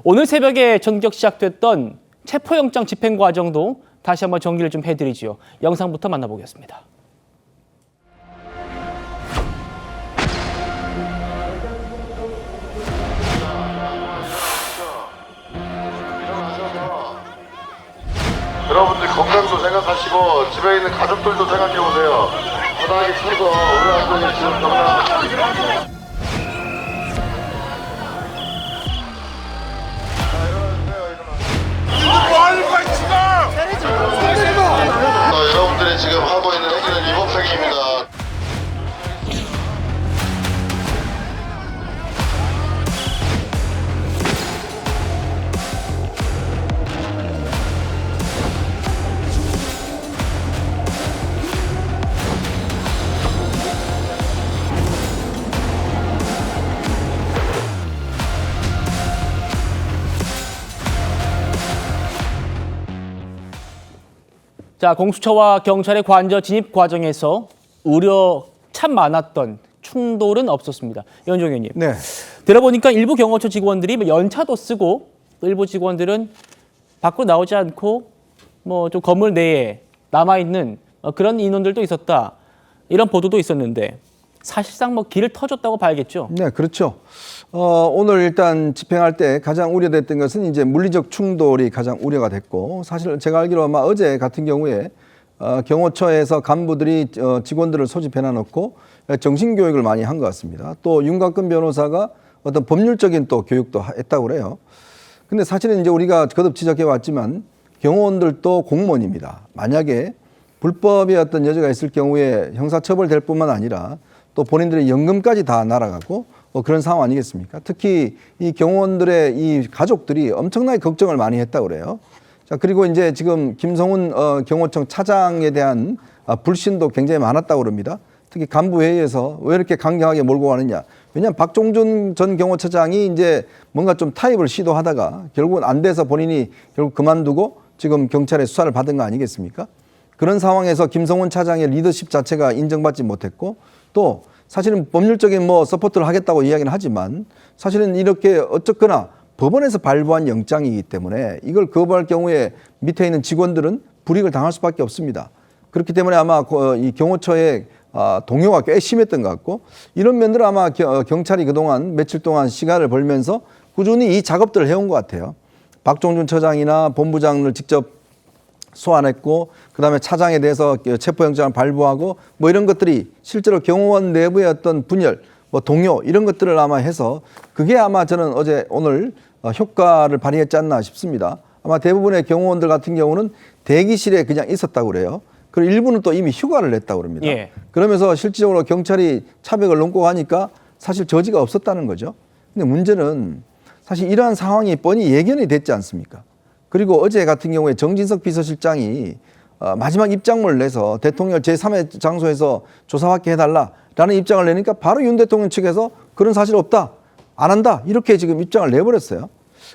오늘 새벽에 전격 시작됐던 체포영장 집행 과정도 다시 한번 정리를 좀 해드리죠. 영상부터 만나보겠습니다. 여러분들 건강도 생각하시고 집에 있는 가족들도 생각해보세요. 바닥에 서서 우리 아들이 지금 건강. 여러분들이 지금 하고 있는 행위는 위법행위입니다. 자, 공수처와 경찰의 관저 진입 과정에서 우려 참 많았던 충돌은 없었습니다. 연종 의원님. 네. 들어보니까 일부 경호처 직원들이 연차도 쓰고 일부 직원들은 밖으로 나오지 않고 뭐 좀 건물 내에 남아있는 그런 인원들도 있었다. 이런 보도도 있었는데 사실상 뭐 길을 터줬다고 봐야겠죠. 네, 그렇죠. 오늘 일단 집행할 때 가장 우려됐던 것은 이제 물리적 충돌이 가장 우려가 됐고, 사실 제가 알기로 아마 어제 같은 경우에 경호처에서 간부들이 직원들을 소집해 놔놓고 정신교육을 많이 한 것 같습니다. 또 윤곽근 변호사가 어떤 법률적인 또 교육도 했다고 그래요. 근데 사실은 이제 우리가 거듭 지적해 왔지만 경호원들도 공무원입니다. 만약에 불법의 어떤 여지가 있을 경우에 형사처벌될 뿐만 아니라 또 본인들의 연금까지 다 날아가고 그런 상황 아니겠습니까? 특히 이 경호원들의 이 가족들이 엄청나게 걱정을 많이 했다고 그래요. 자, 그리고 이제 지금 김성훈 경호청 차장에 대한 불신도 굉장히 많았다고 그럽니다. 특히 간부회의에서 왜 이렇게 강경하게 몰고 가느냐. 왜냐하면 박종준 전 경호처장이 이제 뭔가 좀 타입을 시도하다가 결국은 안 돼서 본인이 결국 그만두고 지금 경찰의 수사를 받은 거 아니겠습니까? 그런 상황에서 김성훈 차장의 리더십 자체가 인정받지 못했고, 또 사실은 법률적인 뭐 서포트를 하겠다고 이야기는 하지만 사실은 이렇게 어쨌거나 법원에서 발부한 영장이기 때문에 이걸 거부할 경우에 밑에 있는 직원들은 불이익을 당할 수밖에 없습니다. 그렇기 때문에 아마 이 경호처의 동요가 꽤 심했던 것 같고, 이런 면들은 아마 경찰이 그동안 며칠 동안 시간을 벌면서 꾸준히 이 작업들을 해온 것 같아요. 박종준 처장이나 본부장을 직접 소환했고, 그다음에 차장에 대해서 체포영장을 발부하고 뭐 이런 것들이 실제로 경호원 내부의 어떤 분열, 뭐 동요 이런 것들을 아마 해서 그게 아마 저는 오늘 효과를 발휘했지 않나 싶습니다. 아마 대부분의 경호원들 같은 경우는 대기실에 그냥 있었다고 그래요. 그리고 일부는 또 이미 휴가를 냈다고 그럽니다. 예. 그러면서 실질적으로 경찰이 차벽을 넘고 가니까 사실 저지가 없었다는 거죠. 근데 문제는 사실 이러한 상황이 뻔히 예견이 됐지 않습니까? 그리고 어제 같은 경우에 정진석 비서실장이 마지막 입장문을 내서 대통령 제3의 장소에서 조사받게 해달라라는 입장을 내니까 바로 윤 대통령 측에서 그런 사실 없다, 안 한다 이렇게 지금 입장을 내버렸어요.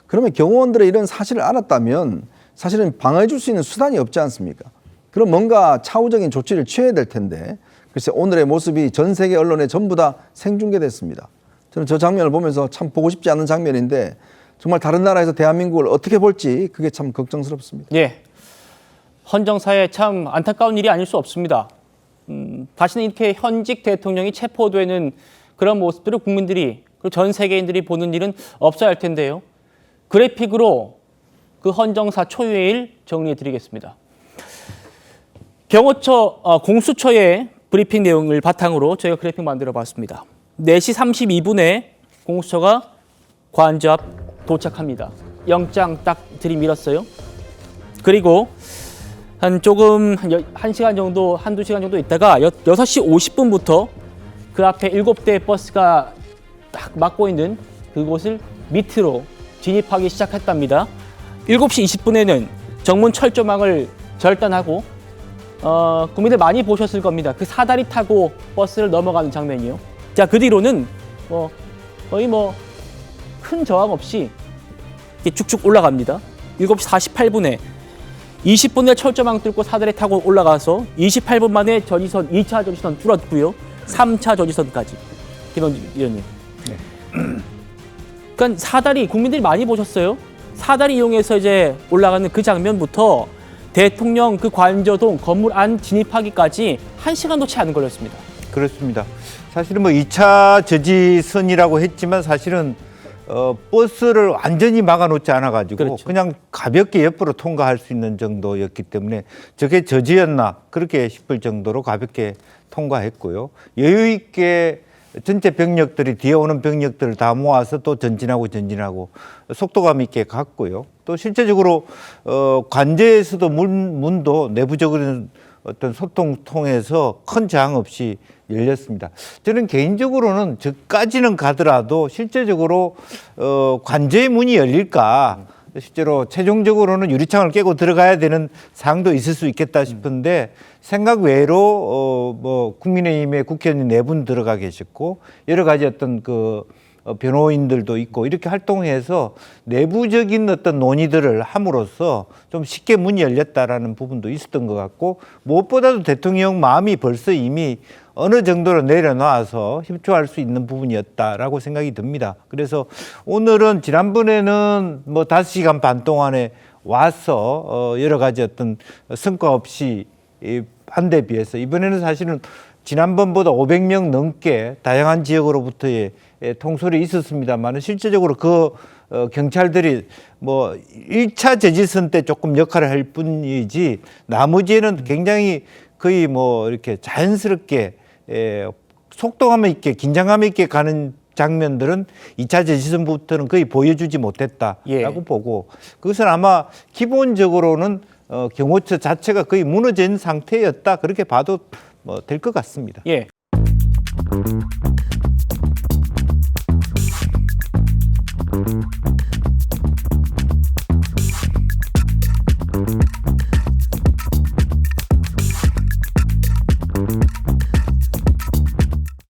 그러면 경호원들의 이런 사실을 알았다면 사실은 방어해 줄 수 있는 수단이 없지 않습니까? 그럼 뭔가 차후적인 조치를 취해야 될 텐데, 글쎄 오늘의 모습이 전 세계 언론에 전부 다 생중계됐습니다. 저는 저 장면을 보면서 참 보고 싶지 않은 장면인데 정말 다른 나라에서 대한민국을 어떻게 볼지 그게 참 걱정스럽습니다. 예, 헌정사에 참 안타까운 일이 아닐 수 없습니다. 다시는 이렇게 현직 대통령이 체포되는 그런 모습들을 국민들이 그리고 전 세계인들이 보는 일은 없어야 할 텐데요. 그래픽으로 그 헌정사 초유의 일 정리해드리겠습니다. 경호처, 공수처의 브리핑 내용을 바탕으로 저희가 그래픽 만들어봤습니다. 4시 32분에 공수처가 관저 앞 도착합니다. 영장 딱 들이밀었어요. 그리고 조금 1시간 정도, 한두 시간 정도 있다가 6시 50분부터 그 앞에 7대의 버스가 딱 막고 있는 그곳을 밑으로 진입하기 시작했답니다. 7시 20분에는 정문 철조망을 절단하고 국민들 많이 보셨을 겁니다. 그 사다리 타고 버스를 넘어가는 장면이요. 자, 그 뒤로는 거의 큰 저항 없이 이렇게 쭉쭉 올라갑니다. 7시 48분에 20분에 철조망 뚫고 사다리 타고 올라가서 28분 만에 전위선 2차 전위선 뚫었고요. 3차 전위선까지. 김원준 의원님. 네. 그러니까 사다리 국민들이 많이 보셨어요. 사다리 이용해서 이제 올라가는 그 장면부터 대통령 그 관저동 건물 안 진입하기까지 1시간도 채 안 걸렸습니다. 그렇습니다. 사실은 뭐 2차 저지선이라고 했지만 사실은 버스를 완전히 막아놓지 않아가지고 그렇죠. 그냥 가볍게 옆으로 통과할 수 있는 정도였기 때문에 저게 저지였나 그렇게 싶을 정도로 가볍게 통과했고요. 여유 있게 전체 병력들이 뒤에 오는 병력들을 다 모아서 또 전진하고 속도감 있게 갔고요. 또 실제적으로 관제에서도 문도 내부적으로는 어떤 소통 통해서 큰 저항 없이 열렸습니다. 저는 개인적으로는 저까지는 가더라도 실제적으로 관제의 문이 열릴까? 실제로 최종적으로는 유리창을 깨고 들어가야 되는 사항도 있을 수 있겠다 싶은데 생각 외로 뭐 국민의힘의 국회의원 4분 들어가 계셨고 여러 가지 어떤 그 변호인들도 있고 이렇게 활동해서 내부적인 어떤 논의들을 함으로써 좀 쉽게 문이 열렸다라는 부분도 있었던 것 같고 무엇보다도 대통령 마음이 벌써 이미 어느 정도로 내려놔서 협조할 수 있는 부분이었다라고 생각이 듭니다. 그래서 오늘은 지난번에는 뭐 5시간 반 동안에 와서 여러 가지 어떤 성과 없이 한 데 비해서 이번에는 사실은 지난번보다 500명 넘게 다양한 지역으로부터의 통솔이 있었습니다만 실질적으로 그 경찰들이 뭐 1차 저지선 때 조금 역할을 할 뿐이지 나머지에는 굉장히 거의 뭐 이렇게 자연스럽게 속도감 있게 긴장감 있게 가는 장면들은 2차 저지선부터는 거의 보여주지 못했다라고 보고 그것은 아마 기본적으로는 경호처 자체가 거의 무너진 상태였다 그렇게 봐도 뭐 될 것 같습니다. 예.